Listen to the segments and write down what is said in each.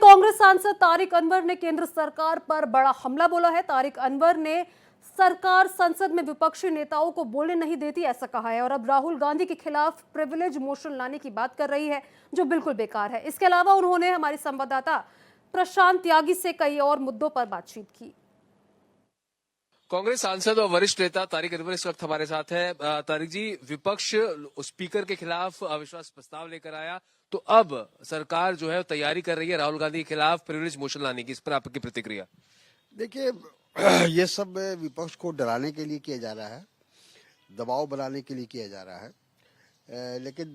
कांग्रेस सांसद तारिक अनवर ने केंद्र सरकार पर बड़ा हमला बोला है। तारिक अनवर ने सरकार संसद में विपक्षी नेताओं को बोलने नहीं देती ऐसा कहा है और अब राहुल गांधी के खिलाफ प्रिविलेज मोशन लाने की बात कर रही है जो बिल्कुल बेकार है। इसके अलावा उन्होंने हमारी संवाददाता प्रशांत त्यागी से कई और मुद्दों पर बातचीत की। कांग्रेस सांसद और वरिष्ठ नेता तारिक अनवर इस वक्त हमारे साथ है। तारिक जी, विपक्ष स्पीकर के खिलाफ अविश्वास प्रस्ताव लेकर आया, तो अब सरकार जो है तैयारी कर रही है राहुल गांधी के खिलाफ प्रिविलेज मोशन लाने की। इस पर आपकी प्रतिक्रिया? देखिए, ये सब विपक्ष को डराने के लिए किया जा रहा है, दबाव बनाने के लिए किया जा रहा है। लेकिन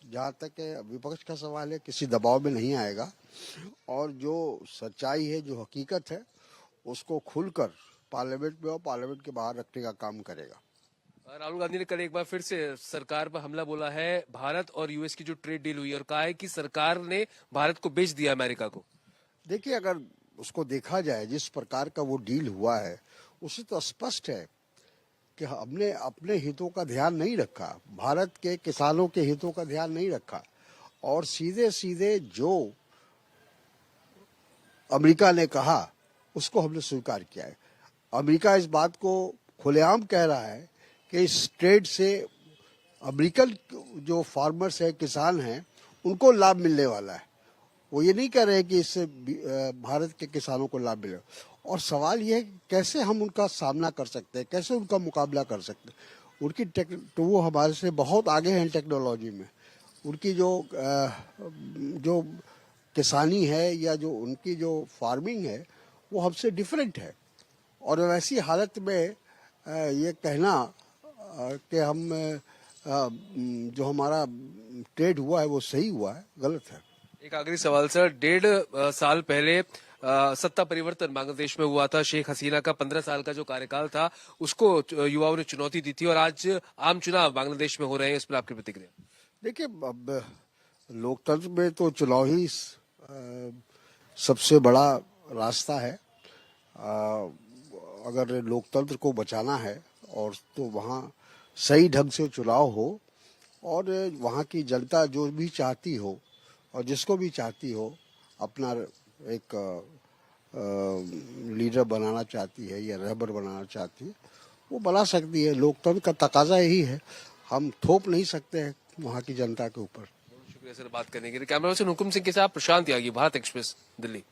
जहाँ तक विपक्ष का सवाल है, किसी दबाव में नहीं आएगा और जो सच्चाई है, जो हकीकत है, उसको खुलकर पार्लियामेंट में और पार्लियामेंट के बाहर रखने का काम करेगा। राहुल गांधी ने कल एक बार फिर से सरकार पर हमला बोला है। भारत और यूएस की जो ट्रेड डील हुई और कहा है कि सरकार ने भारत को बेच दिया अमेरिका को। देखिए, अगर उसको देखा जाए, जिस प्रकार का वो डील हुआ है, उससे तो स्पष्ट है कि हमने अपने हितों का ध्यान नहीं रखा, भारत के किसानों के हितों का ध्यान नहीं रखा और सीधे सीधे जो अमेरिका ने कहा उसको हमने स्वीकार किया है। अमेरिका इस बात को खुलेआम कह रहा है कि इस ट्रेड से अमेरिकन जो फार्मर्स है, किसान हैं, उनको लाभ मिलने वाला है। वो ये नहीं कह रहे कि इससे भारत के किसानों को लाभ मिले। और सवाल ये है कि कैसे हम उनका सामना कर सकते हैं, कैसे उनका मुकाबला कर सकते हैं। उनकी तो वो हमारे से बहुत आगे हैं टेक्नोलॉजी में। उनकी जो किसानी है या जो उनकी जो फार्मिंग है, वो हमसे डिफरेंट है। और वैसी हालत में ये कहना कि हम जो हमारा ट्रेड हुआ है वो सही हुआ है, गलत है। एक आखिरी सवाल सर, 1.5 साल पहले सत्ता परिवर्तन बांग्लादेश में हुआ था। शेख हसीना का 15 साल का जो कार्यकाल था, उसको युवाओं ने चुनौती दी थी और आज आम चुनाव बांग्लादेश में हो रहे हैं। इस पर आपकी प्रतिक्रिया? देखिए, अब लोकतंत्र में तो चुनाव ही सबसे बड़ा रास्ता है। अगर लोकतंत्र को बचाना है और तो वहाँ सही ढंग से चुनाव हो और वहाँ की जनता जो भी चाहती हो और जिसको भी चाहती हो अपना एक लीडर बनाना चाहती है या रहबर बनाना चाहती है, वो बना सकती है। लोकतंत्र का तकाजा यही है, हम थोप नहीं सकते हैं वहाँ की जनता के ऊपर। शुक्रिया सर बात करने के लिए। कैमरा पर्सन हुकुम सिंह के साथ प्रशांत त्यागी, भारत एक्सप्रेस, दिल्ली।